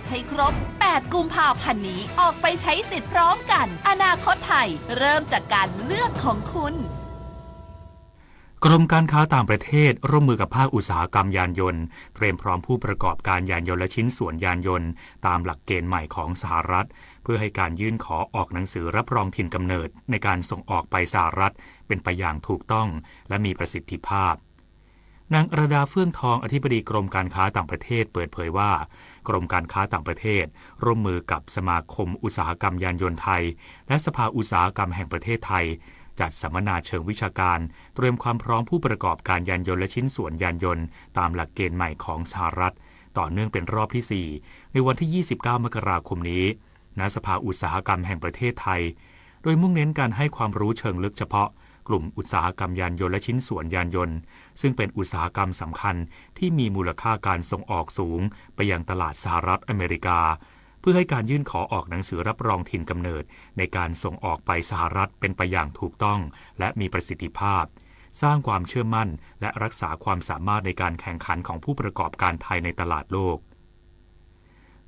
ให้ครบ 8 กุมภาพันธ์นี้ออกไปใช้สิทธิ์พร้อมกันอนาคตไทยเริ่มจากการเลือกของคุณกรมการค้าต่างประเทศร่วมมือกับภาคอุตสาหกรรมยานยนต์เตรียมพร้อมผู้ประกอบการยานยนต์และชิ้นส่วนยานยนต์ตามหลักเกณฑ์ใหม่ของสหรัฐเพื่อให้การยื่นขอออกหนังสือรับรองถิ่นกำเนิดในการส่งออกไปสหรัฐเป็นไปอย่างถูกต้องและมีประสิทธิภาพนางอรดาเฟื่องทองอธิบดีกรมการค้าต่างประเทศเปิดเผยว่ากรมการค้าต่างประเทศร่วมมือกับสมาคมอุตสาหกรรมยานยนต์ไทยและสภาอุตสาหกรรมแห่งประเทศไทยจัดสัมมนาเชิงวิชาการเตรียมความพร้อมผู้ประกอบการยานยนต์และชิ้นส่วนยานยนต์ตามหลักเกณฑ์ใหม่ของสหรัฐต่อเนื่องเป็นรอบที่ 4ในวันที่ 29 มกราคมนี้ณสภาอุตสาหกรรมแห่งประเทศไทยโดยมุ่งเน้นการให้ความรู้เชิงลึกเฉพาะกลุ่มอุตสาหกรรมยานยนต์และชิ้นส่วนยานยนต์ซึ่งเป็นอุตสาหกรรมสำคัญที่มีมูลค่าการส่งออกสูงไปยังตลาดสหรัฐอเมริกาเพื่อให้การยื่นขอออกหนังสือรับรองถิ่นกำเนิดในการส่งออกไปสหรัฐเป็นไปอย่างถูกต้องและมีประสิทธิภาพสร้างความเชื่อมั่นและรักษาความสามารถในการแข่งขันของผู้ประกอบการไทยในตลาดโลก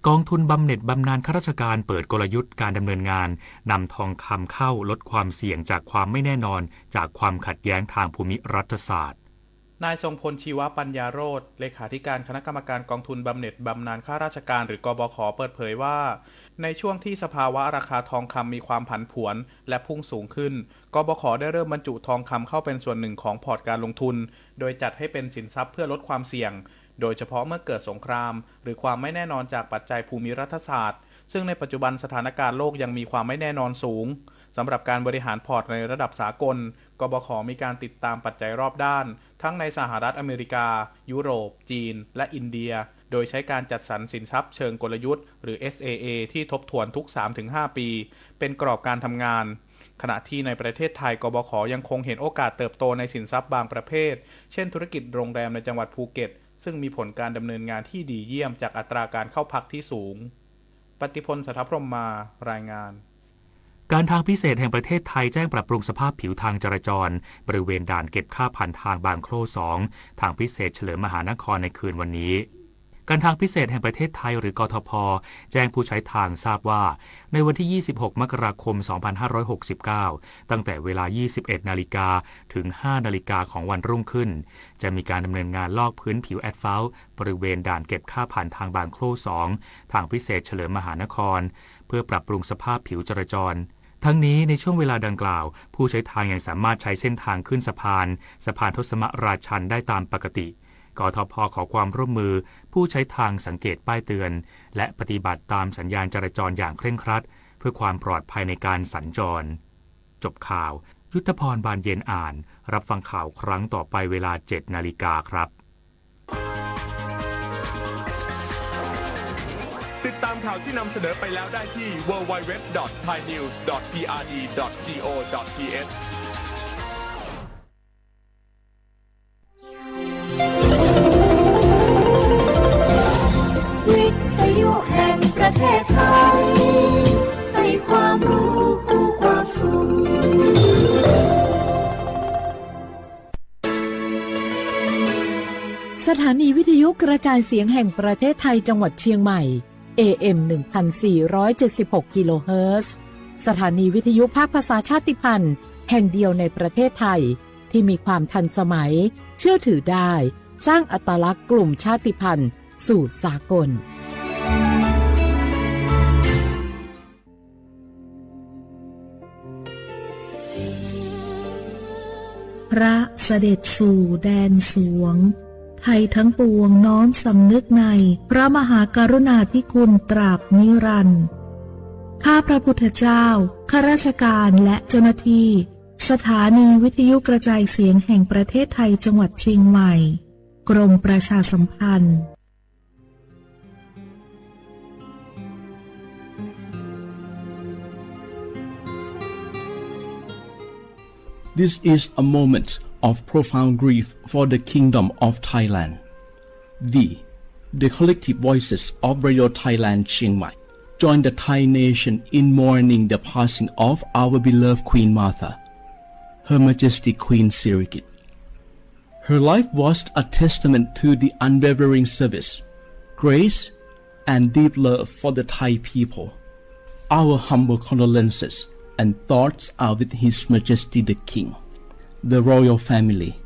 กองทุนบำเหน็จบำนาญข้าราชการเปิดกลยุทธ์การดำเนินงานนำทองคำเข้าลดความเสี่ยงจากความไม่แน่นอนจากความขัดแย้งทางภูมิรัฐศาสตร์นายทรงพลชีวปัญญาโรจน์เลขาธิการคณะกรรมการกองทุนบำเหน็จบำนาญข้าราชการหรือกบข.เปิดเผยว่าในช่วงที่สภาวะราคาทองคำมีความผันผวนและพุ่งสูงขึ้นกบข.ได้เริ่มบรรจุทองคำเข้าเป็นส่วนหนึ่งของพอร์ตการลงทุนโดยจัดให้เป็นสินทรัพย์เพื่อลดความเสี่ยงโดยเฉพาะเมื่อเกิดสงครามหรือความไม่แน่นอนจากปัจจัยภูมิรัฐศาสตร์ซึ่งในปัจจุบันสถานการณ์โลกยังมีความไม่แน่นอนสูงสำหรับการบริหารพอร์ตในระดับสากลกบข.มีการติดตามปัจจัยรอบด้านทั้งในสหรัฐอเมริกายุโรปจีนและอินเดียโดยใช้การจัดสรรสินทรัพย์เชิงกลยุทธ์หรือ SAA ที่ทบทวนทุก 3-5 ปีเป็นกรอบการทำงานขณะที่ในประเทศไทยกบข.ยังคงเห็นโอกาสเติบโตในสินทรัพย์บางประเภทเช่นธุรกิจโรงแรมในจังหวัดภูเก็ตซึ่งมีผลการดำเนินงานที่ดีเยี่ยมจากอัตราการเข้าพักที่สูงปฏิพล สัทธพรหมมารายงานการทางพิเศษแห่งประเทศไทยแจ้งปรับปรุงสภาพผิวทางจราจรบริเวณด่านเก็บค่าผ่านทางบางโคร่2ทางพิเศษเฉลิมมหานครในคืนวันนี้การทางพิเศษแห่งประเทศไทยหรือกทพ.แจ้งผู้ใช้ทางทราบว่าในวันที่ 26 มกราคม 2569 ตั้งแต่เวลา 21 นาฬิกาถึง 5 นาฬิกาของวันรุ่งขึ้นจะมีการดำเนินงานลอกพื้นผิวแอสฟัลต์บริเวณด่านเก็บค่าผ่านทางบางโคร่2ทางพิเศษเฉลิมมหานครเพื่อปรับปรุงสภาพผิวจราจรทั้งนี้ในช่วงเวลาดังกล่าวผู้ใช้ทางยังสามารถใช้เส้นทางขึ้นสะพานทศมราชันได้ตามปกติกทพ.ขอความร่วมมือผู้ใช้ทางสังเกตป้ายเตือนและปฏิบัติตามสัญญาณจราจรอย่างเคร่งครัดเพื่อความปลอดภัยในการสัญจรจบข่าวยุทธพรบานเย็นอ่านรับฟังข่าวครั้งต่อไปเวลา 7 นาฬิกาครับติดตามข่าวที่นำเสนอไปแล้วได้ที่ www.thainews.prd.go.thวิทยุแห่งประเทศไทยให้ความรู้คู่ความสุขสถานีวิทยุกระจายเสียงแห่งประเทศไทยจังหวัดเชียงใหม่ AM 1476 กิโลเฮิรตซ์สถานีวิทยุภาคภาษาชาติพันธุ์แห่งเดียวในประเทศไทยที่มีความทันสมัยเชื่อถือได้สร้างอัตลักษณ์กลุ่มชาติพันธุ์สู่สากลพระเสด็จสู่แดนสวงไทยทั้งปวงน้อมสำนึกในพระมหากรุณาธิคุณตราบนิรันดร์ข้าพระพุทธเจ้าข้าราชการและเจ้าหน้าที่สถานีวิทยุกระจายเสียงแห่งประเทศไทยจังหวัดเชียงใหม่กรมประชาสัมพันธ์ This is a moment of profound grief for the Kingdom of Thailand. The collective voices of Radio Thailand Chiang Mai join the Thai nation in mourning the passing of our beloved Queen Martha, Her Majesty Queen Sirikit. Her life was a testament to the unwavering service, grace, and deep love for the Thai people. Our humble condolences and thoughts are with His Majesty the King, the royal family,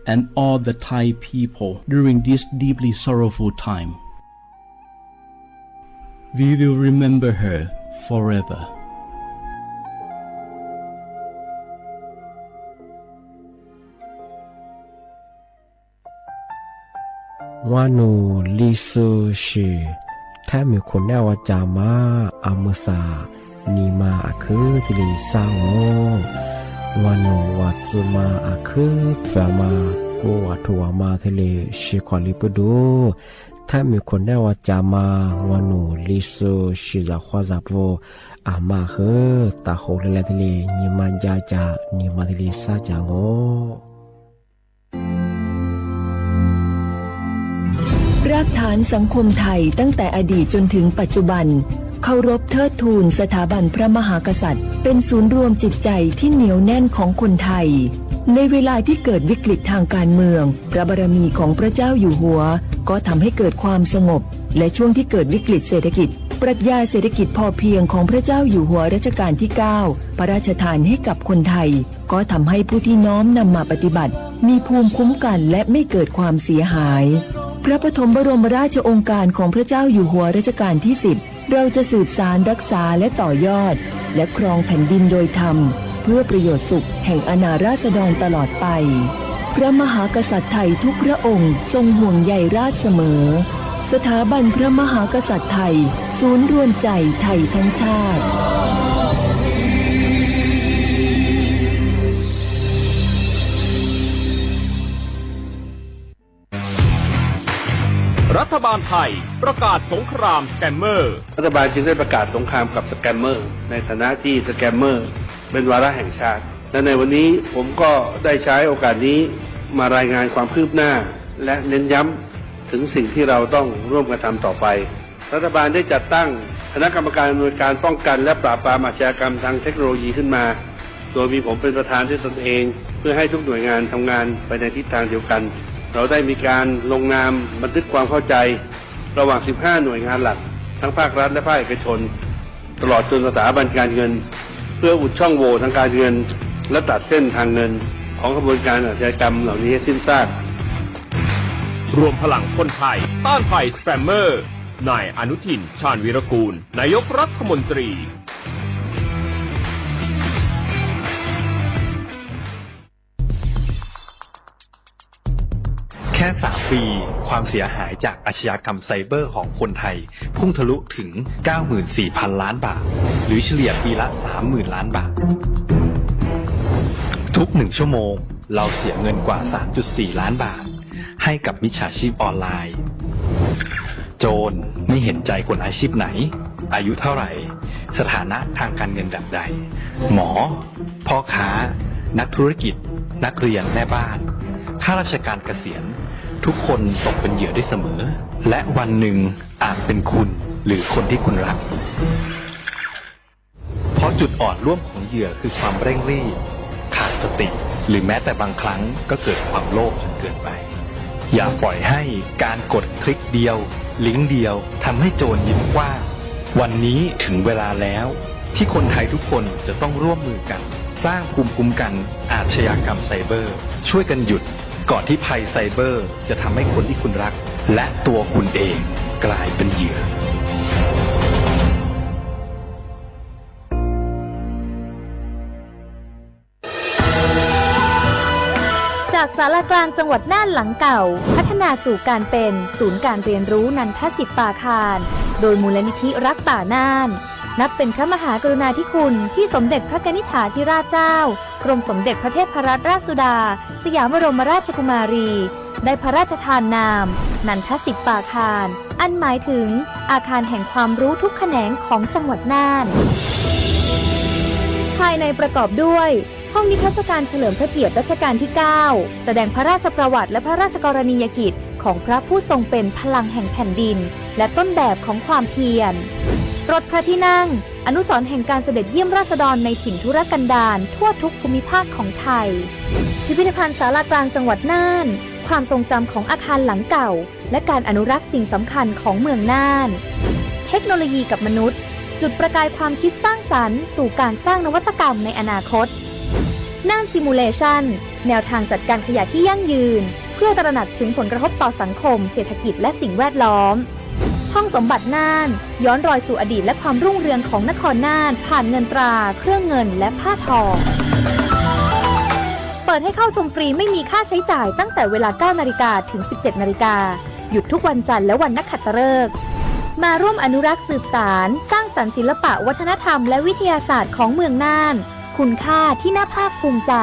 and all the Thai people during this deeply sorrowful time. We will remember her forever. วานูลิซูชิแท้มีคนแนวจามาอามุสานีมาอาคือที่ลิซาโงวานูวัตซึมาอาคือแฟมากูวัตุวามาที่ลิชิควาลิปดูแท้มีคนแนวจามาวานูลิซูชิจะควาจับโวอามาคือตาโหเลเลที่ลินีมาจาจานีมาที่ลิซาจาโงรากฐานสังคมไทยตั้งแต่อดีตจนถึงปัจจุบันเคารพเทิดทูนสถาบันพระมหากษัตริย์เป็นศูนย์รวมจิตใจที่เหนียวแน่นของคนไทยในเวลาที่เกิดวิกฤตทางการเมืองพระบารมีของพระเจ้าอยู่หัวก็ทำให้เกิดความสงบและช่วงที่เกิดวิกฤตเศรษฐกิจปรัชญาเศรษฐกิจพอเพียงของพระเจ้าอยู่หัวรัชกาลที่ 9 พระราชทานให้กับคนไทยก็ทำให้ผู้ที่น้อมนำมาปฏิบัติมีภูมิคุ้มกันและไม่เกิดความเสียหายพระปฐมบรมราชโองการของพระเจ้าอยู่หัวรัชกาลที่ 10เราจะสืบสานรักษาและต่อยอดและครองแผ่นดินโดยธรรมเพื่อประโยชน์สุขแห่งอาณาราษฎรตลอดไปพระมหากษัตริย์ไทยทุกพระองค์ทรงห่วงใยราชเสมอสถาบันพระมหากษัตริย์ไทยศูนย์รวมใจไทยทั้งชาติรัฐบาลไทยประกาศสงครามสแกมเมอร์รัฐบาลจึงได้ประกาศสงครามกับสแกมเมอร์ในฐานะที่สแกมเมอร์เป็นวาระแห่งชาติและในวันนี้ผมก็ได้ใช้โอกาสนี้มารายงานความคืบหน้าและเน้นย้ำถึงสิ่งที่เราต้องร่วมกันทำต่อไปรัฐบาลได้จัดตั้งคณะกรรมการอำนวยการป้องกันและปราบปรามอาชญากรรมทางเทคโนโลยีขึ้นมาโดยมีผมเป็นประธานด้วยตนเองเพื่อให้ทุกหน่วยงานทำงานไปในทิศทางเดียวกันเราได้มีการลงนามบันทึกความเข้าใจระหว่าง 15 หน่วยงานหลักทั้งภาครัฐและภาคเอกชนตลอดจนสถาบันการเงินเพื่ออุดช่องโหว่ทางการเงินและตัดเส้นทางเงินของกระบวนการอาชญากรรมเหล่านี้ให้สิ้นซากรวมพลังคนไทยต้านภัยสแปมเมอร์นายอนุทินชาญวีรกูลนายกรัฐมนตรีแค่3 ปีความเสียหายจากอาชญากรรมไซเบอร์ของคนไทยพุ่งทะลุถึง 94,000 ล้านบาทหรือเฉลี่ยปีละ 30,000 ล้านบาททุก1 ชั่วโมงเราเสียเงินกว่า 3.4 ล้านบาทให้กับมิจฉาชีพออนไลน์โจรไม่เห็นใจคนอาชีพไหนอายุเท่าไหร่สถานะทางการเงินแบบใดหมอพ่อค้านักธุรกิจนักเรียนแม่บ้านข้าราชการเกษียณทุกคนตกเป็นเหยื่อได้เสมอและวันหนึ่งอาจเป็นคุณหรือคนที่คุณรักเพราะจุดอ่อนร่วมของเหยื่อคือความเร่งรีบขาดสติหรือแม้แต่บางครั้งก็เกิดความโลภจนเกินไปอย่าปล่อยให้การกดคลิกเดียวลิงก์เดียวทำให้โจรยิ้มกว้างวันนี้ถึงเวลาแล้วที่คนไทยทุกคนจะต้องร่วมมือกันสร้างภูมิคุ้มกันอาชญากรรมไซเบอร์ช่วยกันหยุดก่อนที่ภัยไซเบอร์จะทำให้คนที่คุณรักและตัวคุณเองกลายเป็นเหยื่อจากศาลากลางจังหวัดน่านหลังเก่าพัฒนาสู่การเป็นศูนย์การเรียนรู้นันทศิษย์ป่าคารโดยมูลนิธิรักป่าน่านนับเป็นพระมหากรุณาธิคุณที่สมเด็จพระกนิษฐาธิราชเจ้ากรมสมเด็จพระเทพรัตนราชสุดาสยามบรมราชกุมารีได้พระราชทานนามนันทศิษย์ป่าคารอันหมายถึงอาคารแห่งความรู้ทุกแขนงของจังหวัดน่านภายในประกอบด้วยห้องนิทรรศการเฉลิมพระเกียรติรัชกาลที่ 9 แสดงพระราชประวัติและพระราชกรณียกิจของพระผู้ทรงเป็นพลังแห่งแผ่นดินและต้นแบบของความเพียรรถพระที่นั่งอนุสรณ์แห่งการเสด็จเยี่ยมราษฎรในถิ่นทุรกันดารทั่วทุกภูมิภาคของไทยพิพิธภัณฑ์ศาลากลางจังหวัดน่าน ความทรงจำของอาคารหลังเก่าและการอนุรักษ์สิ่งสำคัญของเมืองน่านเทคโนโลยีกับมนุษย์จุดประกายความคิดสร้างสรรค์สู่การสร้างนวัตกรรมในอนาคตน่านซิมูเลชันแนวทางจัดการขยะที่ยั่งยืนเพื่อตระหนักถึงผลกระทบต่อสังคมเศรษฐกิจและสิ่งแวดล้อมห้องสมบัติน่านย้อนรอยสู่อดีตและความรุ่งเรืองของนครน่านผ่านเงินตราเครื่องเงินและผ้าทองเปิดให้เข้าชมฟรีไม่มีค่าใช้จ่ายตั้งแต่เวลา 9 นาฬิกาถึง 17 นาฬิกาหยุดทุกวันจันทร์และวันนักขัตฤกษ์มาร่วมอนุรักษ์สืบสานสร้างสรรค์ศิลปะวัฒนธรรมและวิทยาศาสตร์ของเมืองน่านคุณค่าที่น่าภาคภูมิใจ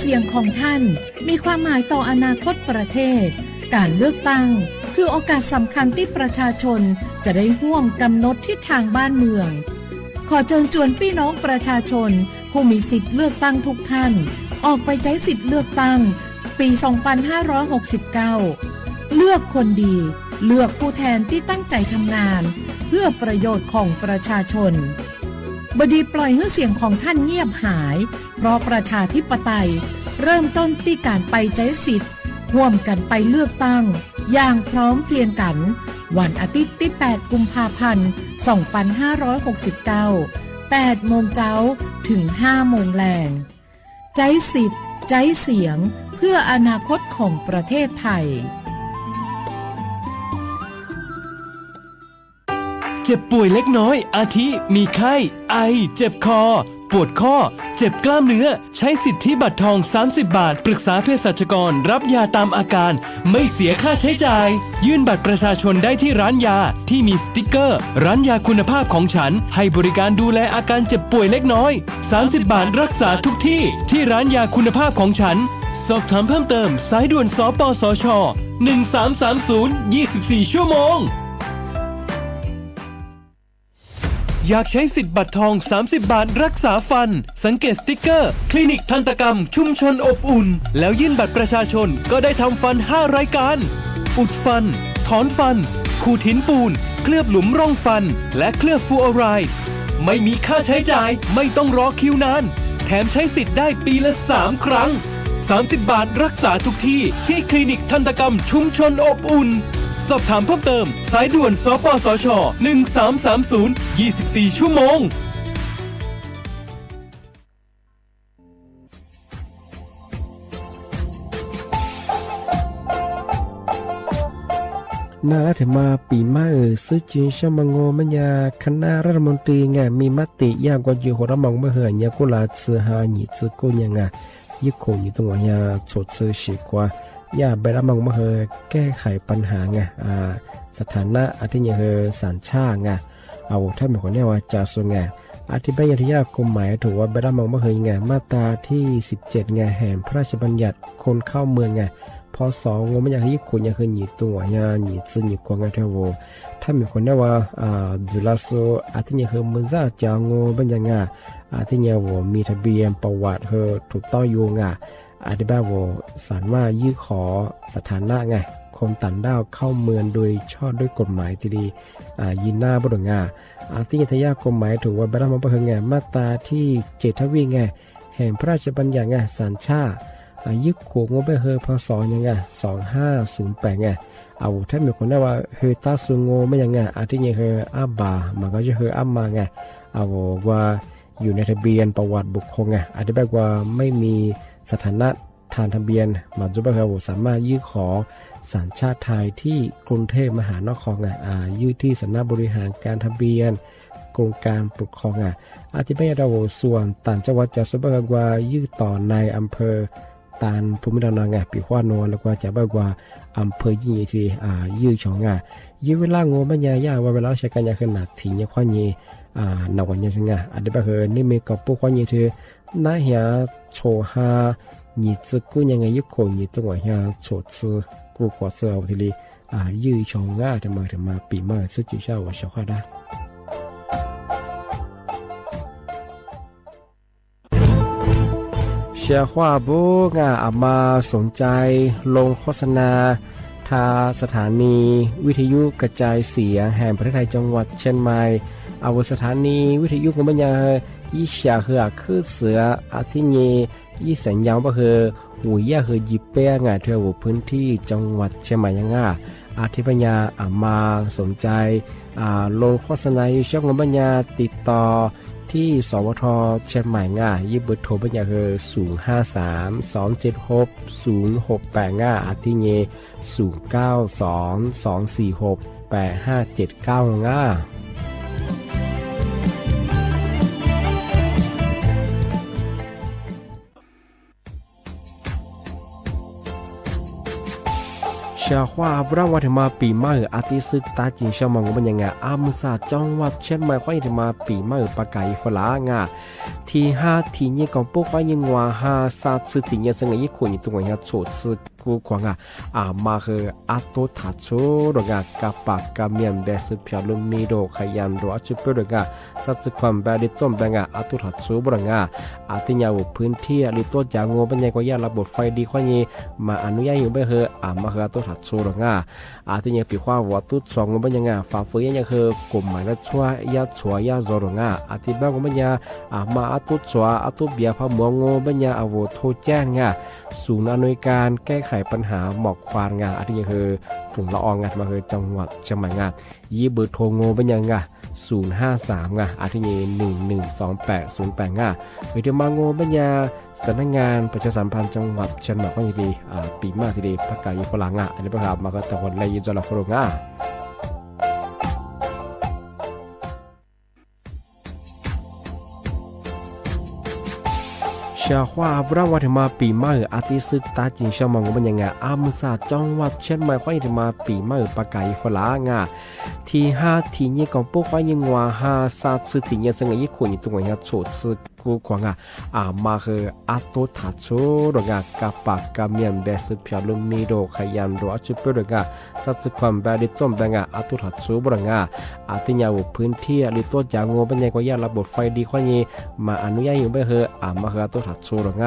เสียงของท่านมีความหมายต่ออนาคตประเทศการเลือกตั้งคือโอกาสสำคัญที่ประชาชนจะได้ร่วมกำหนดทิศทางบ้านเมืองขอเชิญชวนพี่น้องประชาชนผู้มีสิทธิ์เลือกตั้งทุกท่านออกไปใช้สิทธิ์เลือกตั้งปี 2569 เลือกคนดีเลือกผู้แทนที่ตั้งใจทำงานเพื่อประโยชน์ของประชาชนบดีปล่อยให้เสียงของท่านเงียบหายเพราะประชาธิปไตยเริ่มต้นที่การไปใช้สิทธิ์ร่วมกันไปเลือกตั้งอย่างพร้อมเพรียงกันวันอาทิตย์ที่ 8 กุมภาพันธ์ 2569 8 โมงเช้าถึง 5 โมงแลงใช้สิทธิ์ใช้เสียงเพื่ออนาคตของประเทศไทยเจ็บป่วยเล็กน้อยอาทิมีไข้ไอเจ็บคอปวดข้อเจ็บกล้ามเนื้อใช้สิทธิบัตรทอง30 บาทปรึกษาเภสัชกรรับยาตามอาการไม่เสียค่าใช้จ่ายยื่นบัตรประชาชนได้ที่ร้านยาที่มีสติ๊กเกอร์ร้านยาคุณภาพของฉันให้บริการดูแลอาการเจ็บป่วยเล็กน้อย30 บาทรักษาทุกที่ที่ร้านยาคุณภาพของฉันสอบถามเพิ่มเติมสายด่วนสปสช1330 24 ชั่วโมงอยากใช้สิทธิ์บัตรทอง30 บาทรักษาฟันสังเกตสติ๊กเกอร์คลินิกทันตกรรมชุมชนอบอุ่นแล้วยื่นบัตรประชาชนก็ได้ทำฟัน5รายการอุดฟันถอนฟันขูดหินปูนเคลือบหลุมร่องฟันและเคลือบฟลูออไรด์ไม่มีค่าใช้จ่ายไม่ต้องรอคิวนานแถมใช้สิทธิ์ได้ปีละ3 ครั้ง30 บาทรักษาทุกที่ที่คลินิกทันตกรรมชุมชนอบอุ่นสอบถามเพิ่มเติมสายด่วนสปสช1330 24 ชั่วโมงน่าถึงมาปีใหม่ซื้อจีนชมังโงมัญญาคณะรัฐมนตรีไงมีมติยากกว่าอยู่หัวมองเมื่อเหื่อยกุลาซื้อหาหนีซื้อกูยังไงยิ่งคงอยู่ตรงนี้ชดซื้อฉีกว่าอย่าไปรับมองมาเฮอแก้ไขปัญหาไงสถานะอาทิตย์เฮอสัญชาติไงเอาถ้ามีคนเนี่ยว่าจะส่วนไงอธิบายที่ยากกฎหมายถือว่าไปรับมองมาเฮอไงมาตราที่17ไงแห่งพระราชบัญญัติคนเข้าเมืองไงพศงมันอยากให้ญี่ปุ่นอยากให้หนีตัวไงหนีซื้อหนีกวางไงเท่าโวถ้ามีคนเนี่ยว่าจุฬาโซอาทิตย์เฮอมือซ่าจางโง่เป็นยังไงอาทิตย์โวมีทะเบียนประวัติเฮอถูกต้องอยู่ไงอธิบายว่าสารว่ายื่นขอสถานะไงคนต่างด้าวเข้าเมืองโดยชอบด้วยกฎหมายที่ดียินหน้าบดงาที่ทยากฎหมายถือว่าบรรดามาเพิ่งไงมาตราที่7ทวีไงแห่งพระราชบัญญัติไงสัญชาติยึดขวงงบไปเฮอพศยังไง2508ไงเอาถ้ามีคนได้ว่าเฮอตาซุงโงไม่ยังไงที่ยังเฮออาบามันก็จะเฮออามาไงเอาว่าอยู่ในทะเบียนประวัติบุคคลไงอธิบายว่าไม่มีสถานะทางทะเบียนมาจุบะเฮาสามารถยื่นขอสัญชาติไทยที่กรุงเทพมหานครยื่นที่สำนักบริหารการทะเบียนกรมการปกครองอธิบายเราส่วนต่างจังหวัดจะสุบะกว่ายื่นต่อในอำเภอตานภูมิลำเนาปีขวานนแล้วก็จะบอกว่าอำเภอยี่ที่ยื่นช่องยื่นเวลางูมันยากว่าเวลาใช้การยาขนาดถี่เนี่ยข้อนี้นวันยังสิงอธิบายเฮนี่มีกับพวกข้อนี้เธอน่าเหียโชฮาหนีซึกูยังไงยุคงหนีตัวเหียโชซึกูกว่าเสือทีลียื้อชงง่าทำไมถึงมาปีเมื่อซื้อจุดเช่าว่าเช่าข้าได้เชียร์ว่าบุกอามาสนใจลงโฆษณา ทาสถานีวิทยุกระจายเสียงแห่งประเทศไทยจังหวัดเชียงใหม่อาวสถานีวิทยุของบัญญายี่เสียคือคือเสืออาทิเยยี่สัญญาณก็คือหูยาคือยิบเป้งาเทวพื้นที่จังหวัดเชียงใหม่ยังง่าอาทิปัญญามาสนใจลงโฆษณาอยู่ช่องบัญญาติดต่อที่สวทเชียงใหม่ง่ายิบเบอร์โทรบัญญาคือ053-276-0685อาทิเย0922468579ง่าชาว่าบรางวัลมาปีใหม่อาทิตย์ตาจิงชาวมองบัญญัติอามุสาจังหวัดเชียงใหม่ข้อยมาปีใหม่ปากไก่ฝรั่งที่5ที่นี้ของพวกข้อยยังว่า5 3次ที่นี้ซึ่งอีกคนอยู่ตรงนี้โฉดซึกูควงมาคืออาตุทัชโชดงกับปากกับเมียนเบสพิอาลุมิโดขยันรัวจุดเปิดงจัดสความแบบดิต้มแบงอาตุทัชโชบรางอาทิยาวพื้นที่ลิโตจางโงบัญญัติก็ยาระบบไฟดีข้อยนี้มาอนุญาตอยู่ไม่คือมาคืออาตุทัชโชดงอาทิยาปีขวาวัดตุสองบัญญัติฝ่าฝืนยังคือกลุ่มหมายละชัวยาชัวยาจรงอาทิบ้างบัญญัติมาอาตุชัวอาตุเบียพะมวงโงบัญญัติอโวโทแจ้งศูนย์อำนวยการแก้ไขปัญหาหมอกควันอาทิคือฝุ่นละอองมาคือจังหวัดเชียงใหม่ยี่เบอร์โทรโงบัญญัติ053อาทิเย112808วิดีโอมาโงบัญญาสำนักงานประชาสัมพันธ์จังหวัดเชียงใหม่ก็ยินดีปีมากทีเดียวพักกายฝรั่งอันนี้ประกาศมาก็แต่คนเลยยินจลาฝรั่งชาว่าบรางวัลมาปีใหม่อาทิตย์ตาจิงชาวมองบัญญัติอามุสาจังหวัดเชียงใหม่ข้อยมาปีใหม่ปากไก่ฝรั่งที่5ที่นี้ของพวกข้อยยังว่า5 3次ที่นี้ซึ่งอีกคนอยู่ตรงนี้โฉดซึกูควงมาคืออาตุทัชโชดงกับปากกับเมียนเบสพิอาลุมิโดขยันรัวจุดเปิดงจัดสความแบบดิต้มแบงอาตุทัชโชบรางอาทิยาวพื้นที่ลิโตจางโงบัญญัติก็ยาระบบไฟดีข้อยนี้มาอนุญาตอยู่ไม่คือมาคืออาตุทัชโชดง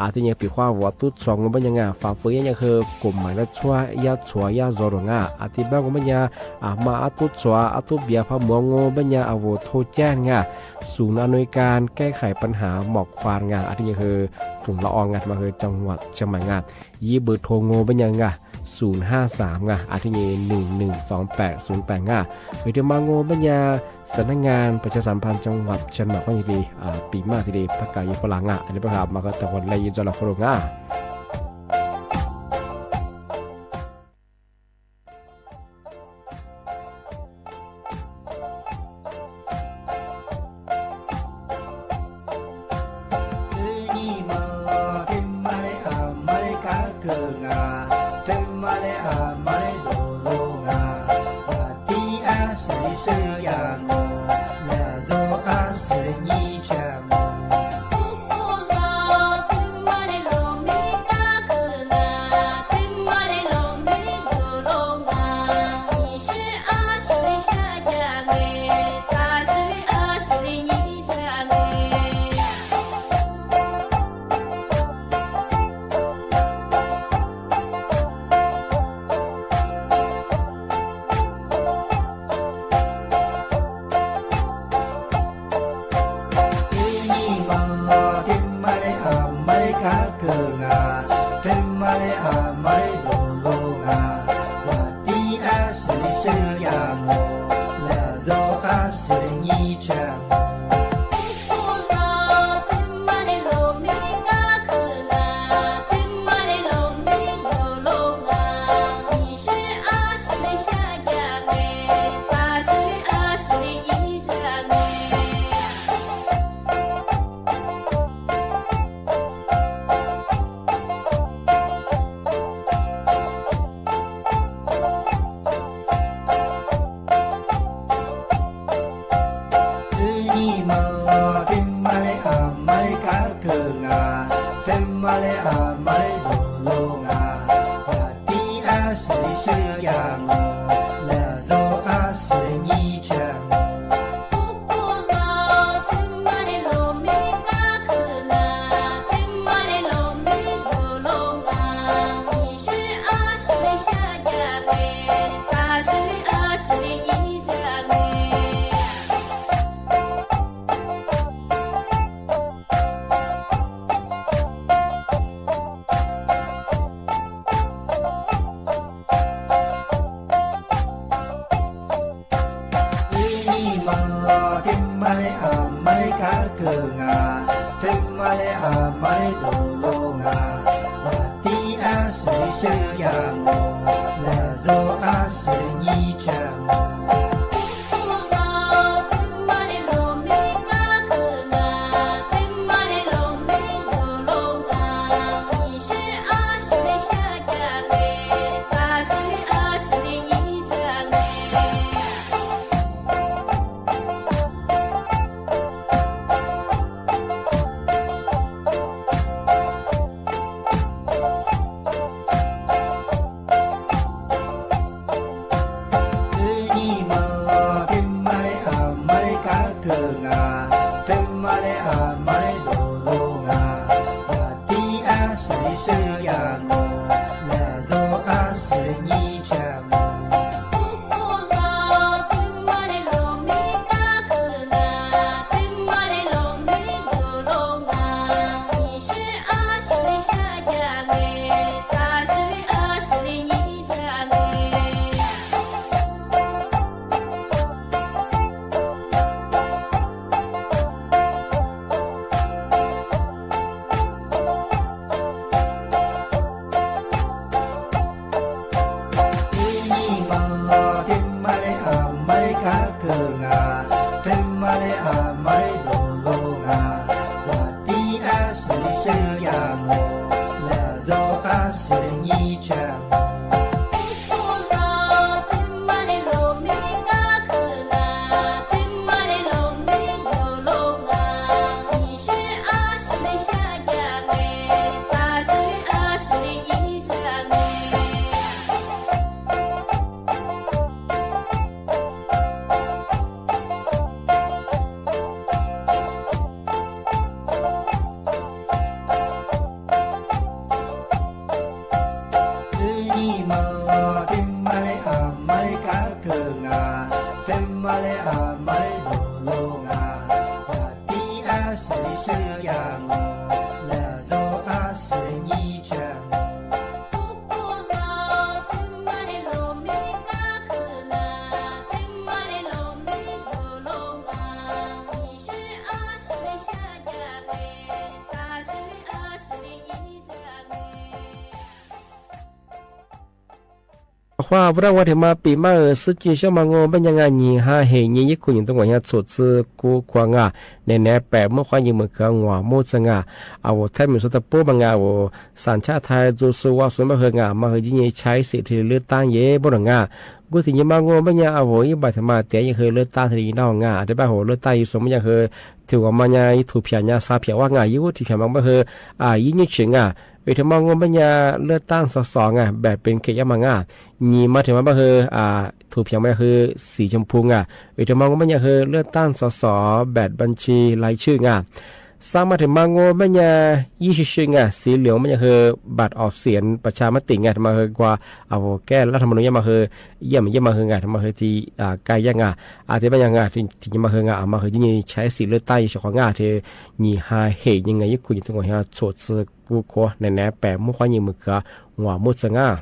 อาทิยาปีขวาวัดตุสองบัญญัติฝ่าฝืนยังคือกลุ่มหมายละชัวยาชัวยาจรงอาทิบ้างบัญญัติมาอาตุชัวอาตุเบียพะมวงโงบัญญัติอโวโทแจ้งศูนย์อำนวยการแก้ไขปัญหาหมอกควันอาทิคือฝุ่นละอองมาคือจังหวัดเชียงใหม่ยี่เบอร์โทรโงบัญญัติ053อาทิเย112808วิดีโอมาโงบัญญาสำนักงานประชาสัมพันธ์จังหวัดเชียงใหม่ก็ยินดีปีมากทีเดียวพักกายฝรั่งอันนี้ประกาศมาก็แต่คนเลยยินจลาฝรั่งれかくがてまれあまれどろがザティアスリシュヤゴラゾアスリニチャゴว่าพระวัฒมาปีมาสุจิชมางงเป็นยังไงนี่ฮะเฮยี่ยี่คุณยังต้องว่าฮะสุดซื้อกูควางอ่ะในแนบแปะเมื่อควายยิงมือเขาหัวโมดสง่าเอาแทบมีสุดตะปูบางอ่ะโอสัญชาติไทยจูสูว่าส่วนมาเฮงอ่ะมาเฮยิ่งใช้สิทธิเลือกตั้งเย่บนงอ่ะกูถึงยังมางงเป็นยังเอาอีบัตรมาแต่ยังเคยเลือกตั้งทีน้องอ่ะแต่บ้าโหเลือกตั้งอยู่สมยังเคยถือว่ามันยังถูกเพียงยังซาเพียว่างอ่ะยิ่งที่เพียงมันไม่เคยยิ่งชิงอ่ะเวทมองงเป็นยังเลือกตั้งสองอ่ะแบบเป็นเขยมังอ่ะนี่มาถึงมาคือถูกเพียงไม่คือสีชมพูอ่ะเวทมองมันยังคือเลือกตั้งสแบบบัญชีรายชื่ออ่ะสร้างมาถึงมางโง่มันยัง20ชื่ออ่ะสีเหลืองมันยังคือบัตรออกเสียงประชามติอ่ะมาคือกว่าเอาแก้รัฐธรรมนูญมาคือเยี่ยมมาคืออ่ะมาคือที่ใกล้ยังอ่ะที่มันยังอ่ะที่มาคืออ่ะมาคือที่ใช้สีเลือกตั้งอยู่ของอ่ะที่นี่หาเหตุยังไงยิ่งคุณยังต้องว่าโสดซื้อกูขอในแนบแปะมุ่งความยิ่งมือก็หัวมุดสง่า「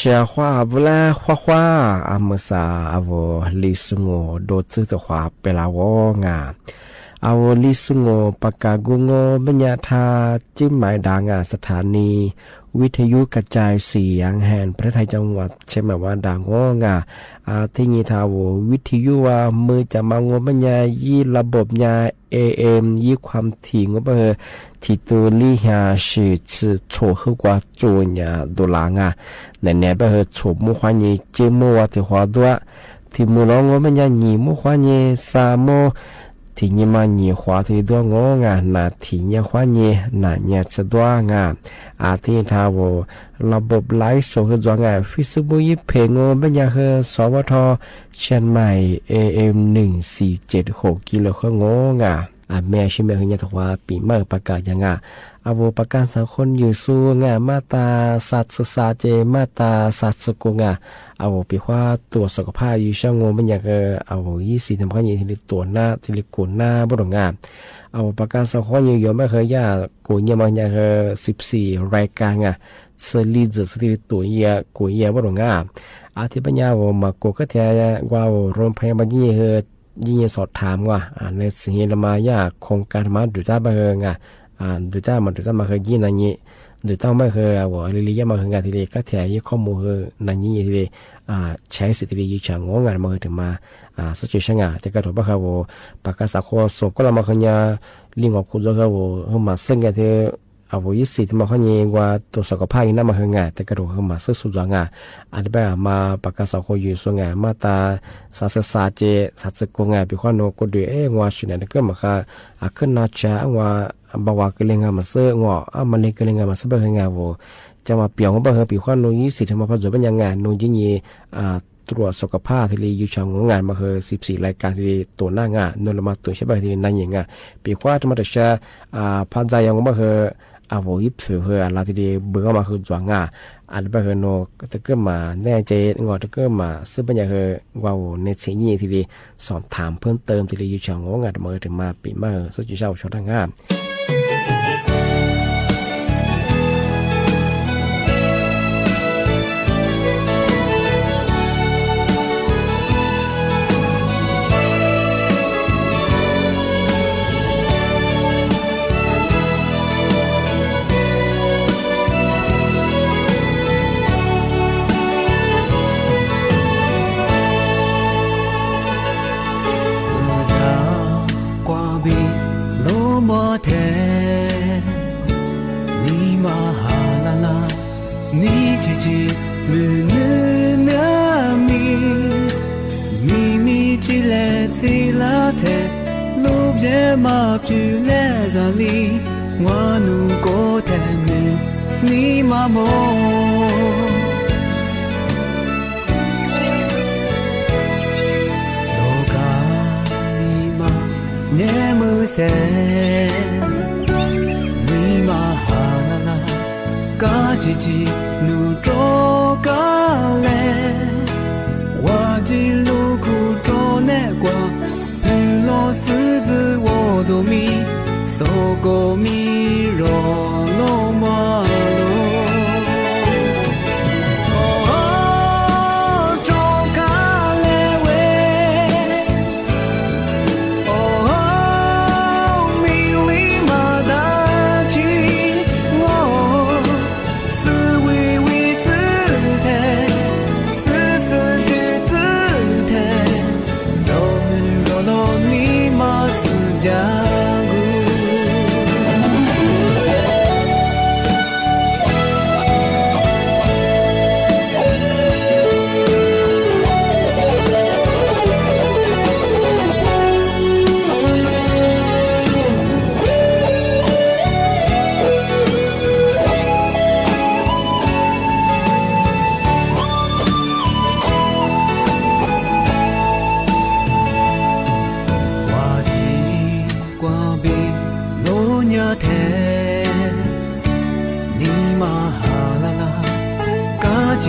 เชียขวาบุแลขวาอามสาอาวลิสุงโอโดซึตขวาเปลาวงาอาวลิสุงโอปากากุงโอบัญญาธาจิ้มหมายดางาสถานีวิทยุกระจายเสียงแห่งประเทศไทยจังหวัดเชียงใหม่ว่าดังงาที่นี่ทาววิทยุว่ามือจะมางบัญญายี่ระบบยา AM ยี่ความถี่งบที่ตัวลี่หา是โฉเข้ากว่าโจญาดุลางในแนบโฉมุขวานีเจมัวที่หัวด้วยที่มือร้องบัญญาหนีมุขวานีสามโมที่นี่มาหนีขวาที่ตัวงงนาที่เนี่ยขวานีนาเนี่ยจะตัวงที่ทาวระบบไลฟ์สดคือตัวฟิสบุยเพงบัญญาคือสวทเชียงใหม่ AM 1476กิโลเฮิรตซ์แม่ชิเมคือเนี่ยถว่าปีเมื่อประกาศยังอาวประกันสังคมอยู่สู้มาตาสัตสาเจมาตาสัตสกุอาวปีว่าตัวสุขภาพอยู่ช่างมันอยากอาว24ทำข้อนี้ที่ตัวหน้าที่กุนหน้าบ่ดงอาวประกันสังคมอยู่ไม่เคยยากกูเนี่ยมันอยาก14รายการเซรีส์สถิติตัวเยอะกูเยอะบ่ดงที่ปัญญาว่ามากูก็แท้ว่าโรงพยาบาลนี่ยิ่งสอบถามว่าในสิ่งที่มายากโครงการมาดูจ้าบ้างดูจ้ามาเคยยิ่งนั่นนี่ดูจ้าไม่เคยว่าเรียนมาเคยงานที่เรียก็แถยี่ข้อมูลนั่นนี่ที่เรียใช้สิทธิ์ยี่ช่างงานมาเคยถึงมาสุดที่ช่างแต่ก็ถูกป่ะครับว่าปากกาสักข้อส่งก็เรามาเคยเนี่ยลิงออกคุณก็ว่ามาซึ่งกันที่เอาไว้สิที่มาข้อนี้ว่าตัวสุขภาพนี่น่ามาเคยงานแต่ก็ถูกมาซึ่งสุดยอดอันนี้แบบมาปากกาสักข้ออยู่ส่วนงานมาตาสาเจสัตว์กงานปีข้อโนก็ดูว่าชุดนั้นก็มาค่ะขึ้นนาจ้าว่าบาวก็เลยงานมาเสื้องมันเลยก็เลยงานมาเสื้อเป็นงานว่าจะมาเปี่ยวของบ้านปีข้อโน20ที่มาผสมเป็นยังงานโนยิ่งตรวจสุขภาพที่อยู่ช่างงานมาคือ14รายการที่ตัวหน้างานโนลมาตัวใช่ป่ะที่นั่นอย่างปีข้อที่มาแต่เช้าพันใจยังมาคืออาวยิบฝืออะไรที่ดีเบื่อมาคือจวงอันนี้เป็นโนตะเกียบมาแน่ใจตะเกียบมาซึ่งเป็นอย่างคือว่าในสิ่งนี้ที่ดีสอบถามเพิ่มเติมที่ดีอยู่ช่างงานมาถึงมาปีมาสุดที่เช้าชดงาน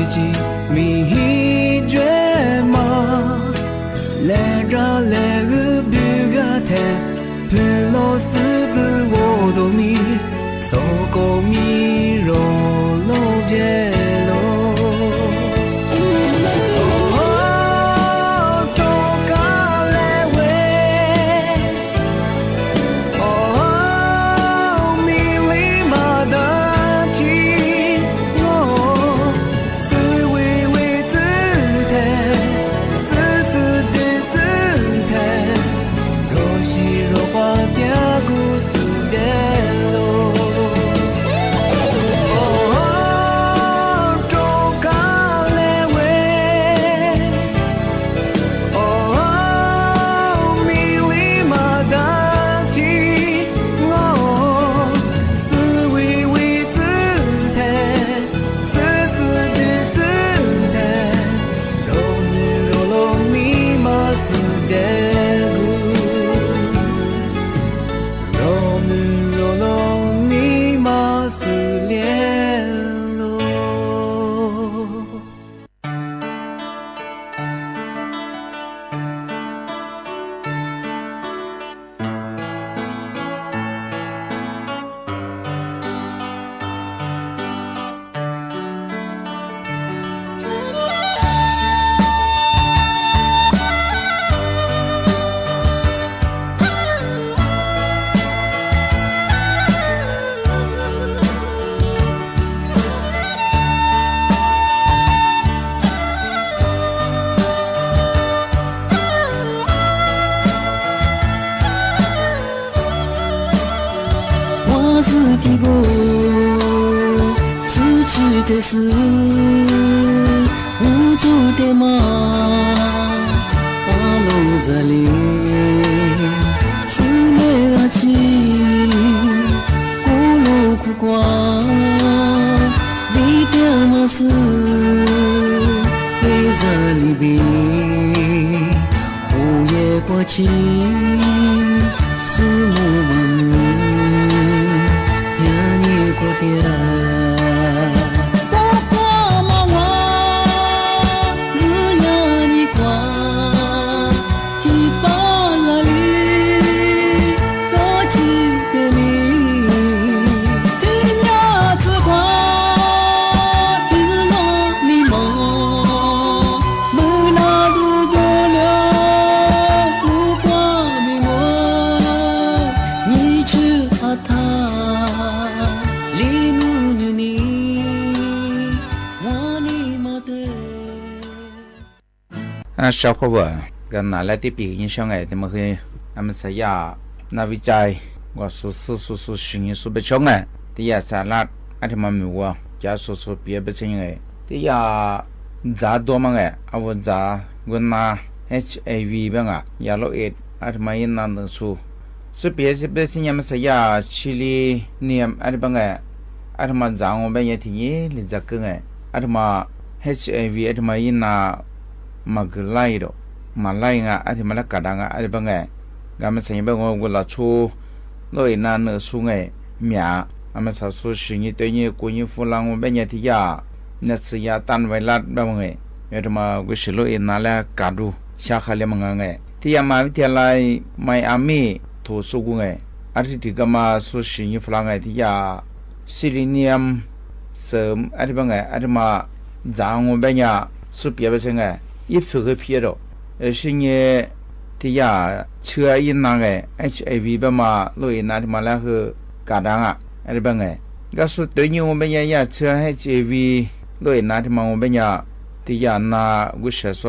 起起迷觉嘛，来着来个比个太，普罗斯子我都迷，手工迷肉肉别喽。的是无助的马，阿龙这里思念啊起，咕噜苦瓜，你的马是黑色里边，午夜过去，树木满，呀你过的。小伙伴跟哪来的比影响他们会他们是呀那วิจัยว่าสุสิ่งสุบชงที่ยาสารัดที่มันมีว่าจะสุเปียบสิ่งที่ยาจ่าตัวมันเอาจ่ากุนมา HIV บ้างยาโรคเอดที่มันยินนั่นสุเปียบสิ่งมัน是呀ชิลีเนียมที่บ้างที่มันจ่างเป็นอย่างที่ลิจักที่มัน HIV ที่มันยินน่ะมาเกลัยดอกมาไล่งะที่มันละกระดังที่บางก็มันสิ่งบางว่าเราชูลอยนานเนื้อสูงเมียมันสาวสูสิ่งตัวนี้กูยิ่งฟุ้งลังเป็นอย่างที่ยาเนี่ยสิยาตันไวรัสบางที่มากุศลอยนานแล้วกาดูชาขาเลี้ยมังที่ยามาวิทยาลัยไมอามี่ถูสุกุอาทิตย์ที่ก็มาสูสิ่งฟุ้งลังที่ยาซิลิเนียมเสริมที่บางที่มาจางเป็นอย่างสุเปียบสิ่ง一副个皮肉，是呢，ที่ยาเชื้อยินนางHIV บ้ามาลุยนาที่มาแล้วคือกาดังอะไรบ้างก็สุดตัวนี้มันเป็นยาเชื้อ HIV ลุยนาที่มามันเป็นยาที่ยานากุศล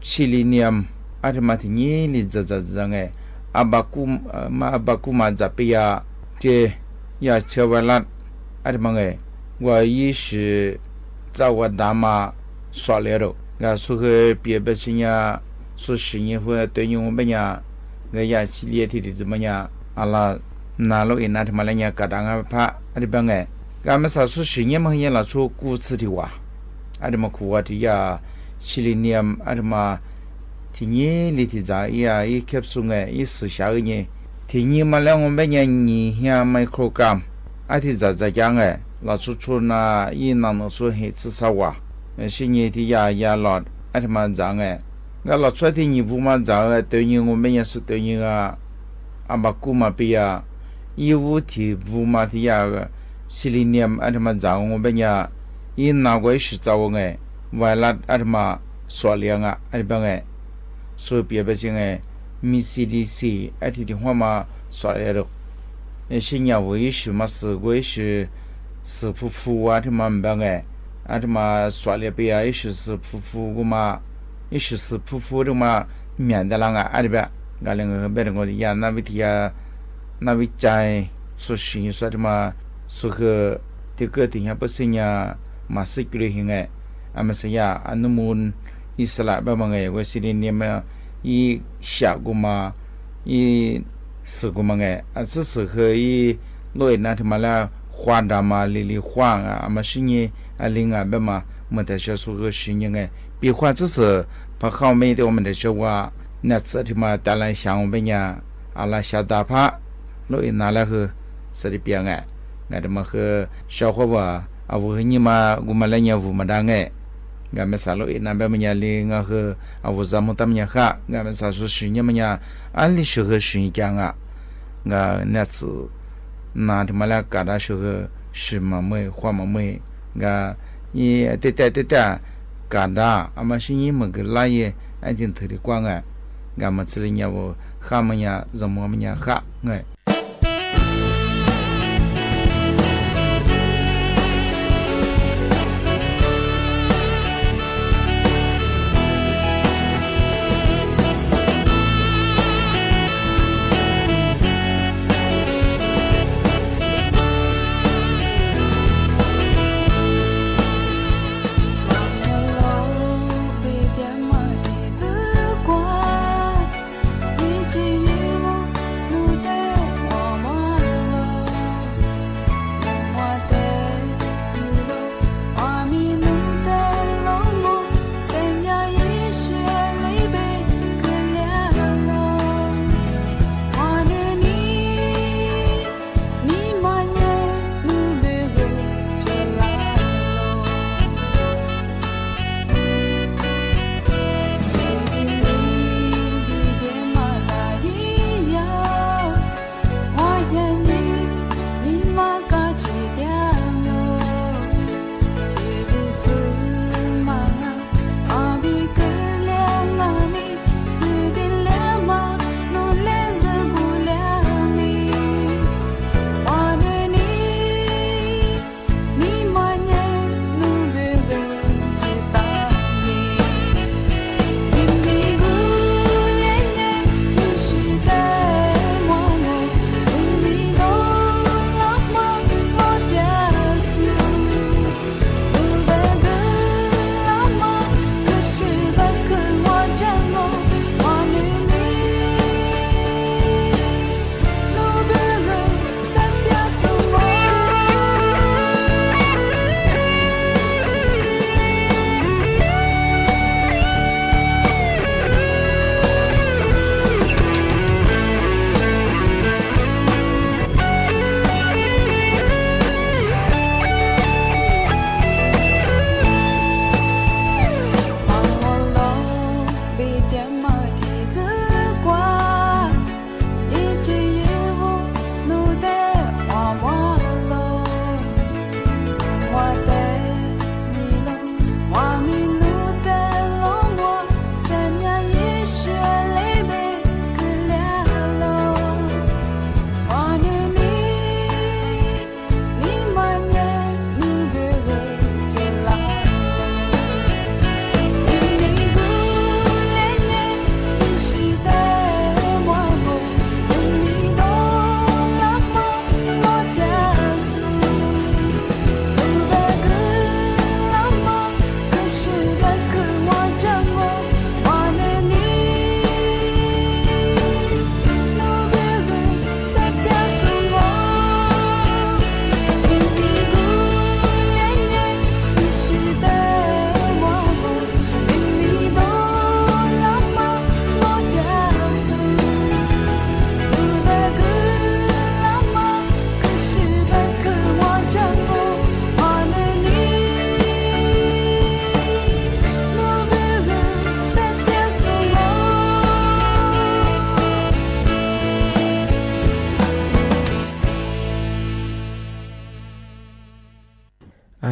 ซิลิเนียมอะไรมาที่นี้ลิจังอาบากุมาจับยาเจยาเชื้อไวรัสอะไรบ้างว่ายี่สิเจ้าว่าดามาสอเลโรก็สุขเปียบสิ่งยาสุสิ่งหัวตัวนี้มันเป็นยาก็ยาสิเลียที่ที่จะมันยาอะไรนาโลอินาที่มาเลียกระดังพระอะไรบางก็ไม่สาสุสิ่งมันยังละชูกูสิที่ว่าอะไรมาคูว่าที่ยาซิลิเนียมอะไรมาที่นี้ลิที่จะยาอีแคปซูลอีสุชาเนี่ยที่นี้มาแล้วมันเป็นยานี่ยาไมโครกรัมอะไรที่จะยังละชูน่าอีนั่นสุเหตุสาวะ是你的呀老阿他妈长哎，我老出的你不嘛长哎，对你我们也是对你啊，阿妈姑嘛比呀，义务的不嘛的呀个，是里年阿他妈长我们呀，一拿过是找我哎，为了阿他妈说量啊，阿帮哎，所以别不行哎，米西里西阿提的话嘛说来了，是你为什么是为是夫妇啊他妈帮哎。阿他妈说了别啊，也是夫妇个嘛，也是夫妇的嘛，面的啷个阿里边，俺两个别的我的呀，那位的呀，那位在说是说的嘛，说个这个的呀不是呀，马斯克的行哎，俺们是呀，俺们伊斯兰别么哎，我是的你们伊下个嘛，伊是个么哎，啊只是和伊罗那他妈啦。花的嘛，里花啊，嘛是你啊，另外别嘛，没得些说个是你哎，比花只是把好美的我们的说话，那这的嘛，当然像我们呀，阿拉下大趴，罗伊拿来和是的边哎，那的嘛和小伙伴啊，我和你嘛，我们来年我们当哎，俺们啥罗伊那边么呀，另外和啊，我咱们他们呀哈，俺们啥说是你们呀，按理说和是你讲啊，俺那次。那他妈啦，搞的时候是么没花么没，个你对，搞的，阿妈是你们个来也，俺就特别光哎，俺们这里呀我哈么呀，怎么么呀哈哎。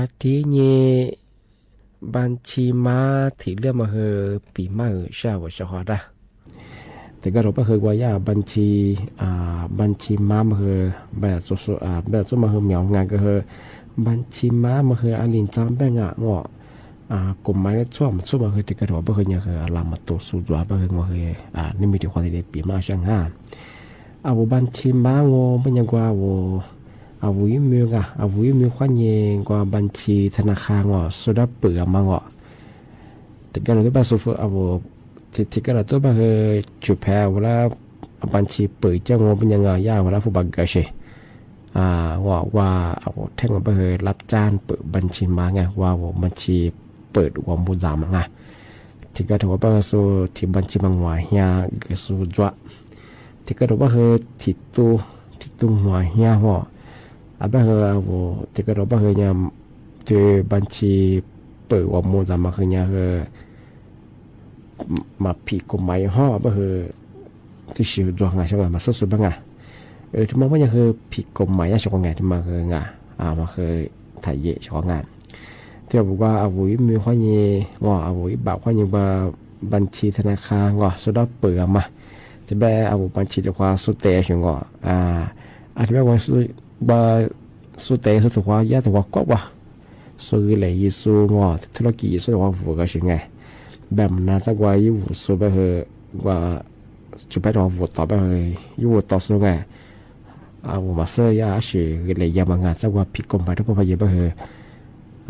อาทินี้บัญชีม้าที่เรื่องมาคือปีมาใช่ว่าจะหอดะแต่ก็เราก็เคยว่าบัญชีม้ามาคือแบบสุดแบบสุดมาคือเหมียวงานก็คือบัญชีม้ามาคืออันลินจำแบงอ่ะงอกลุ่มไม้ช่วงมาคือที่กระโดดก็คือเนี่ยคือลำมาตัวสูจัวก็คือมาคือนี่มีที่ความที่ปีมาช่างห้าบัญชีม้างอเป็นยังกว่าวุ้ยมีวุ้ยมีความเย็นกว่าบัญชีธนาคารสุดาเปลือกมังแต่ก็เราได้มาสู้ที่ก็เราตัวมาคือจุดแพ้เวลาบัญชีเปิดจ้างเป็นยังไงยากเวลาผู้บังเกิดใช่ว่าแท่งมาคือรับจ้างเปิดบัญชีมาไงว่าบัญชีเปิดว่ามูจามังที่ก็ถือว่าเป็นสู้ที่บัญชีบางวันเฮียก็สู้จ้าที่ก็ถือว่าคือที่ตู้หัวเฮียหัวแบบที่ก็เราแบบเนี่ยที่บัญชีเปิดว่ามูจามาคือเนี่ยคือมาผิดกฎหมายห่อแบบที่ชื่อดวงไงใช่ไหมมาสู้ๆบ้างที่มันว่าเนี่ยคือผิดกฎหมายใช่ไหมที่มาคือไงมาคือถ่ายเยอะใช่ไหมที่บอกว่าวุ้ยมีข้อนี้วุ้ยบอกข้อนี้ว่าบัญชีธนาคารสุดาเปิดมาจะแบบบัญชีจะว่าสุดเตะใช่ไหมอาจจะแบบว่าสุดเตะสุดตัวแย่ตัวก็ว่าสุดเลยยิ่งสุดธุรกิจสุดว่าหัวก็ใช่ไงแบบน่าจะว่ายิ่งสุดแบบว่าจุดไปตัวหัวต่อไปยิ่งต่อสู้ไงมาเสียชื่อเลยยังบางงานจะว่าผิดกฎหมายทุกประเภทแบบ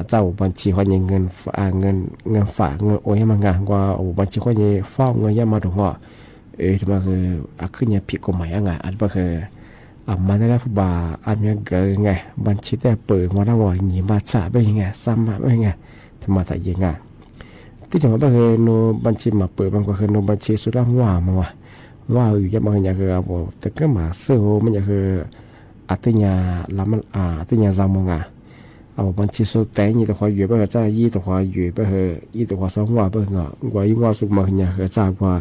เจ้าบัญชีข้อนี้เงินฝากเงินโอนให้มางานว่าบัญชีข้อนี้ฟ้องเงินยังมาถึงว่าที่มาคือขึ้นเนี่ยผิดกฎหมายอะไรอันก็คือมาได้แล้วผู้บ่าอันนี้เกิดไงบัญชีแต่เปิดมาแล้วว่าหนีมาจ่าไปยังไงซ้ำมาไปยังไงทำมาแต่ยังไงที่จะมาก็คือโนบัญชีมาเปิดบางก็คือโนบัญชีสุดละว่ามาว่าอยู่ยังบางอย่างคือแต่ก็มาเสื้อมันอย่างคือติญาละมันติญาจำมังบัญชีสุดแต่ยี่ตัวอยู่ไปจ้ายี่ตัวอยู่ไปยี่ตัวสองว่าไปว่ายิ่งว่าสุกมาอย่างคือจ้ากว่า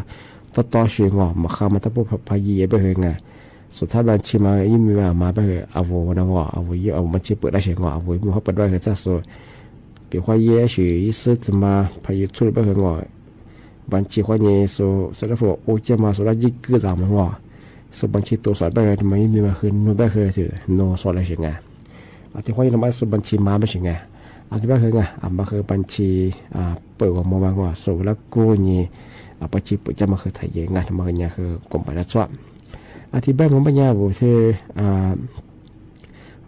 ต่อชื่อมาข้ามาตั้งปุ๊บพายีไปไงสุดท้ายบัญชีมายิ่งมีมาไปนั่งบัญชีเปิดได้เฉยมีเขาเปิดไว้คือจ้าสุด比如话也许意思怎么拍一出来很我，บัญชีว่าเนี่ยสุดท้ายพวกโอเจมาสุดท้ายยิ่งเกิดจากมันว่าสุดบัญชีตัวสอยไปทำไมมีมาคืนนู่นไปคือสิโนสอนอะไรเช่นไงที่ว่ายังไม่สุดบัญชีมาไม่ใช่ไงที่ว่าคือไงมาคือบัญชีเปิดของมันว่าสุดแล้วกูเนี่ยบัญชีเปิดจะมาคือถ่ายยังไงทำไมเนี่ยคือกลมไปแล้วส่วนที่บ้านผมปัญญาบุตร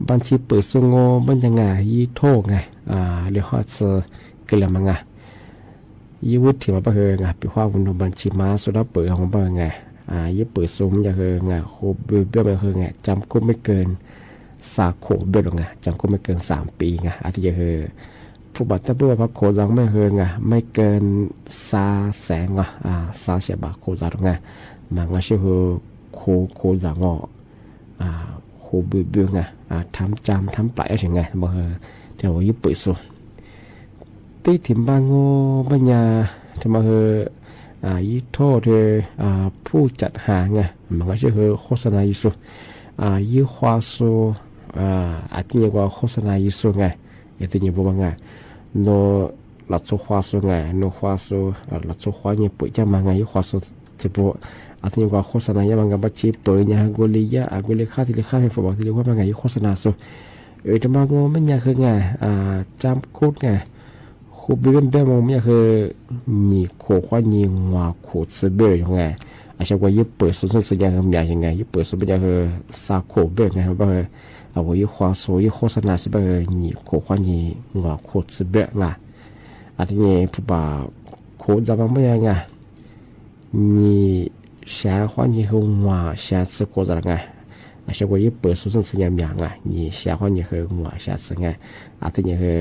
บัญชีเปิดส่งบัญญัติไงยี่โทษไงเรียกว่าจะเกิดอะไรมั้งยี่วุฒิมาเพื่อไงปีว่าวันบัญชีมาสุดแล้วเปิดของเพื่อไงยี่เปิดส่งมันจะคือไงโคเบี้ยมาคือไงจำคุกไม่เกินสาโคเบี้ยหรอกไงจำคุกไม่เกิน3 ปีไงอาจจะคือผู้บัตรเพื่อพักโคจังไม่คือไงไม่เกิน3 แสน3 เสียบาทโคจังไงมันก็ชื่อโคจังโคเบี้ยไงทำจำทำปลายอะไรไงบอกเดี๋ยวยี่เปิดส่งตีถิ่นบางโง่ปัญญาทำมายี่โทษผู้จัดหาไงมันก็ชื่อโฆษณายิสุยี่ควาสูอาจจะเรียกว่าโฆษณายิสุไงอย่างที่ยี่บอกไงโนหลักสูควาสูไงโนควาสูหลักสูควายี่ปุ๋ยจะมาไงยี่ควาสูจะบอกอาจจะเรียกว่าโฆษณายี่มันก็บัญชีเปิดเนี่ยกุลียะกุลีค่าที่เรียกค่าให้ฝากที่เรียกว่ามันไงยี่โฆษณาสูทำมาโง่ปัญญาคือไงจำคุดไงคูเบี้ยมองไม่คือนี่โคว่านี่ว่าโคเสเบี้ยยังไงอาจจะว่ายี่เปิดสุดสัญญาณแบบยังไงยี่เปิดสุดเป็นยังคือซาโคเบี้ยไงเพราะว่ายี่ความสวยยี่โฆษณาสิเป็นนี่โคว่านี่ว่าโคเสเบี้ยไงอาจจะเนี่ยผู้บ่าวโคจะมาไม่ยังไงนี่แชร์ว่านี่คือว่าแชร์สกุลอะไรไงอาจจะว่ายี่เปิดสุดสัญญาณแบบไงนี่แชร์ว่านี่คือว่าแชร์สัญญาอาจจะเนี่ยคือ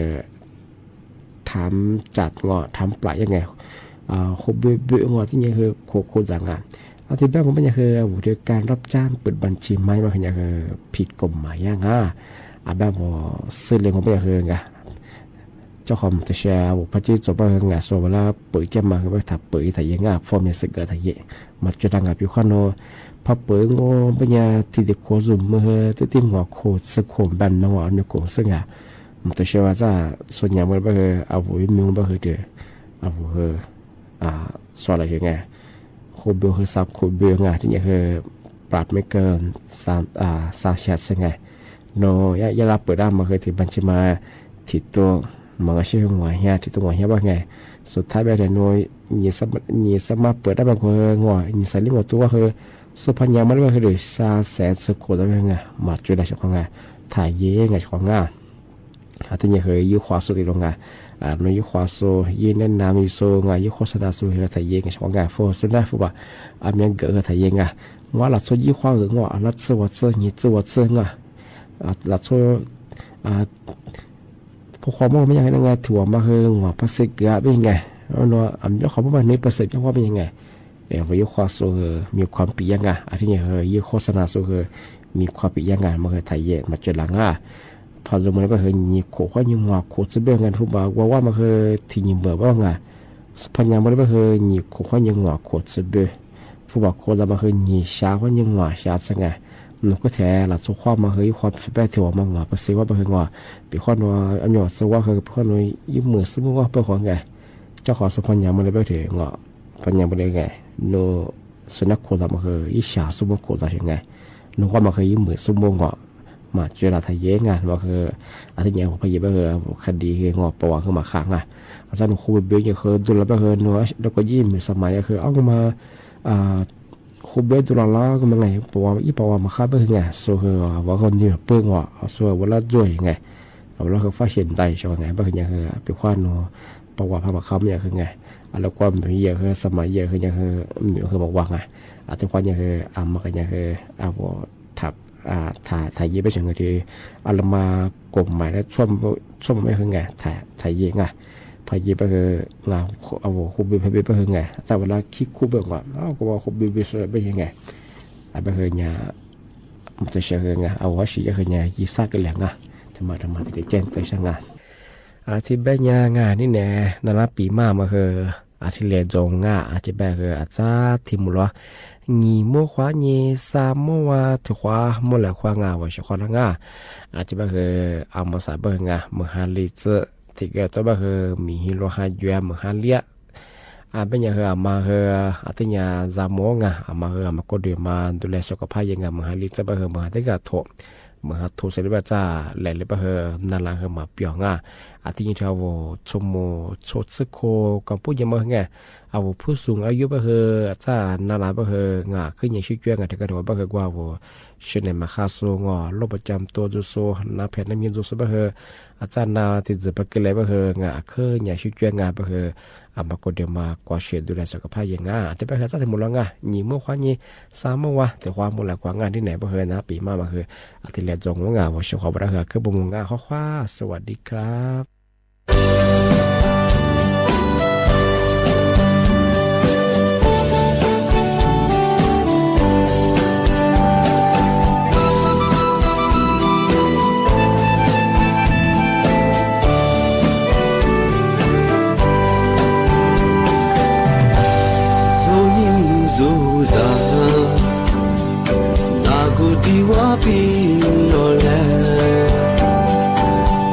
ทำจัดทำปลายยังไงโคเบี้ยที่นี่คือโคจังที่บ้านผมเป็นยังคือการรับจ้างเปิดบัญชีไม้มาคือยังคือผิดกฎหมายยังแบบว่าซื้อเลยผมเป็นยังคือไงเจ้าของจะแชร์พระจีจบไปไงส่วนเวลาเปิดแก้มาคือว่าถ้าเปิดถ่ายยังฟอร์มยังสึกถ่ายยังมาจุดดังกับพิคอนพอเปิดงเป็นยังที่เด็กโคซุ่มเมื่อที่หัวโคสึกโคแบบน้องอันนี้โคซึ่ง มันตัวเชื่อว่าจะส่วนใหญ่มันก็คือเอาหัวมิวก็คือเดือเอาหัวคือส่วนอะไรอย่างเงี้ยคูเบลคือซับคูเบลไงที่นี่คือปรับไม่เกิน3แชทไงโนยาลาเปิดได้มาคือที่บัญชีมาที่ตัวมันก็ชื่อหัวเฮียที่ตัวหัวเฮียว่าไงสุดท้ายแบบเดนโนยี่สามารถเปิดได้บางคนหัวยี่ใส่ลิงก์ตัวคือสุพรรณยามันก็คือเดือ300,000สุขได้ไงมาจุดได้ช่องไงถ่ายเย่ไงช่องไงที่นี่คือยูควาสุดที่ลงไงนยูควาสุยีแนะนำยูโซไงยูโฆษณาสุคือถ่ายเย่ไงช่องไงโฟสุดได้ฟูบ่อามีเกิดถ่ายเย่ไงว่าหลักสุดยูควาหรือว่าหลักสุดว่าสุดยี่สุดว่าสุดไงหลักสุดพวกความว่าไม่ยังไงนั่งไงถั่วมาคือหัวพลาสติกอะเป็นยังไงแล้วเนาะอันนี้เขาบอกว่าในประสิทธิ์ยังว่าเป็นยังไงว่ายูควาสุมีความปียังไงอันที่นี่คือยูโฆษณาสุคือมีความปียังไงมาคือถ่ายเย่มาเจอหลังพอสมมติก็คือยี่โขว่ายี่หัวโขจะเบื่อกันทุกบ่าวว่ามันคือที่ยี่เบื่อว่าไงพันยามมันก็คือยี่โขว่ายี่หัวโขจะเบื่อผู้บ่าวโขจะมาคือยี่ชาว่ายี่หัวชาสังไงมันก็แท้หลักสุขความมาคือความฟีดแบ็กที่ว่ามันหัวภาษีว่าเป็นว่าเป็นข้อนัวอันนี้ว่าสว่าคือข้อนัวยี่มือสมมติว่าเป็นของไงเจ้าของสุพรรณยามมันเลยไปถึงว่าพันยามมันเลยไงโนสุนัขโขจะมาคือยี่ชาสมมติโขจะยังไงนึกว่ามันคือยี่มือสมมติว่ามาเจอเราถ่ายเย้งานว่าคืออะไรอย่างผมพยายามคือคดีคืองอประวัติคือมาขังอาจารย์ครูเบย์คือดูแลคือเนื้อแล้วก็ยิ้มสมัยคือเอามาครูเบย์ดูแลแล้วก็มันไงประวัติมาฆ่าเบย์ไงส่วนคือว่าคนนี้เปิ้งว่าส่วนว่าละจ่วยไงเอาแล้วคือฟ้าเฉียนใจใช่ไหมเบย์ยังคือเป็นข้อนู้ประวัติพระมาฆ่าเนี่ยคือไงแล้วก็มีเยอะคือสมัยเยอะคือยังคือมีคือบอกว่าไงอาจจะความยังคือมากันยังคือทับถ่ายเย่ไปเฉยๆที่อัลมากลมหมายแล้วช่วงไม่คือไงถ่ายเย่ไงพายเย่ไปคืองาเอาคูบีไปคือไงแต่เวลาคิดคูเบิกว่าก็ว่าคูบีไปสวยไปยังไงไปคือเนี่ยมันจะเชื่อไงเอาว่าสิจะคือเนี่ยยี่ซักกันแหละไงทำไมถึงแจ้งไปช่างงานที่แบบเนี่ยงานนี่แน่นั่นละปีมาคือที่เรียนจงงาที่แบบคืออาจจะที่มุล你莫花你啥莫哇土花莫来花啊，我是花了啊，就把个阿莫啥不啊，莫哈里子，这个都把个米罗哈月莫哈列，เป็นอย่างคือมาคือที่เนี่ยจามงมาคือมาก็เดือมาดูแลสุขภาพยังไงมาหาลิจะเป็นคือมาที่ก็ถูกมาถูกเสร็จแล้วจ้าแหล่เลยเป็นคือนั่นแหละคือมาเปียงที่นี่เราชมโชดซึโคกับผู้ยังมาไงเอาผู้สูงอายุเป็นคือจ้านั่นแหละเป็นคืองาขึ้นอย่างชิดเจ้าที่กระโดดเป็นคือว่าเช่นมาคาโซงโรคประจำตัวจุโซนาแพทย์น้ำมีจุโซเป็นคืออาจารย์นาที่จะเป็นอะไรเป็นคืองาขึ้นอย่างชิดเจ้างาเป็นคือมาก็เดี๋ยวมากว่าเชียดูแลสุขภาพยังไงที่ไปหาซะถึงหมดแล้วไงหนีเมื่อควานนี้สามเมื่อวะแต่ความหมดแล้วกว่างานที่ไหนบ่เคยนะปีมาคือที่เรียนจงว่างานว่าชอบอะไรคือบุ้งงานข้อคว้าสวัสดีครับดีว่าปีโลเล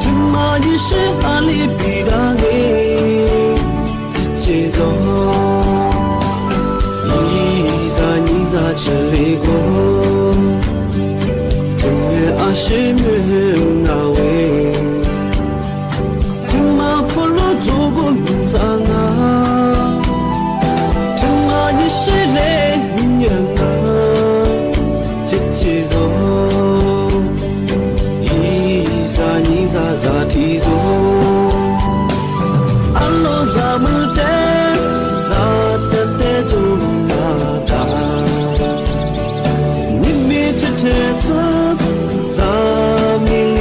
จิมาดิเชอาลีปีดาเกเจโซนี่ซาเชลีโกจิเมอาเชเมนาเวจิมาพูโลโจโกมินซางาจิมาดิเชเลยังงาZa mi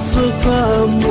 สุภาพ